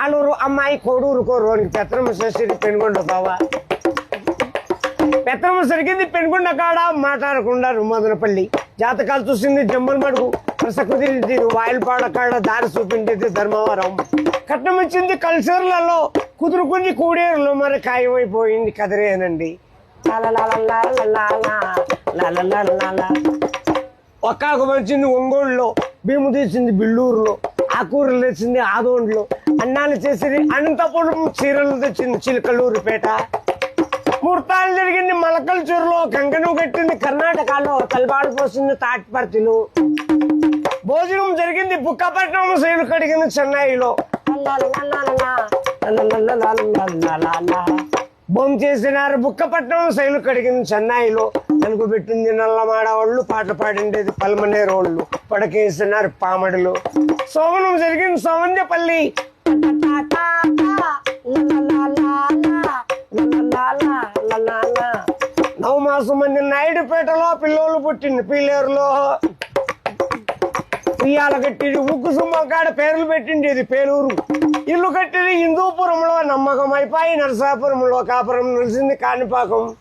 ఆలూరు అమ్మాయి కోడూరు కోరోనికి పెత్తనమ్మ చేసేది పెనుగొండ బావా. పెత్తనమ్మ సరిగింది పెనుగొండ కాడ మాట్లాడకుండా మదనపల్లి. జాతకాలు చూసింది జమ్మల్ మడుగు. ప్రసకుదింది వాయిల్పాడ కాడ దారి చూపించేది ధర్మవరం. కట్నం ఇచ్చింది కల్చర్లలో కుదురుకుంది కూడేరులో మరి ఖాయమైపోయింది కదిరేనండి. ఒక్కాకు వచ్చింది ఒంగోలులో, భీము తీసింది బిల్లూరులో, ఆకూరలు తెచ్చింది ఆదోండ్లో, అన్నాలు చేసింది అనంతపురం, చీరలు తెచ్చింది చిలకలూరుపేట. ముహూర్తాలు జరిగింది మలకల్చూరులో, కంకణం కట్టింది కర్ణాటకలో, తలబాడు పోసింది తాటిపర్తిలో. భోజనం జరిగింది బుక్కపట్నం, శైలు కడిగింది చెన్నైలో. బొమ్మ చేసినారు బుక్కపట్నం, శైలు కడిగింది చెన్నైలో. నలుగు పెట్టింది నల్లమాడవాళ్ళు, పాటలు పాడిండేది పల్మనేరోళ్ళు, పడకేసినారు పామడులు. సోమనం జరిగింది సోమంజపల్లి. నవమాసం మంది నాయుడుపేటలో, పిల్లోళ్ళు పుట్టింది పీలేరులో. ఉయ్యాల కట్టింది ఉగ్గు సుమ్మకాడ, పేర్లు పెట్టిండేది పేలూరు. ఇల్లు కట్టింది హిందూపురంలో, నమ్మకం అయిపోయి నరసాపురంలో, కాపురం నిలిచింది కాణిపాకం.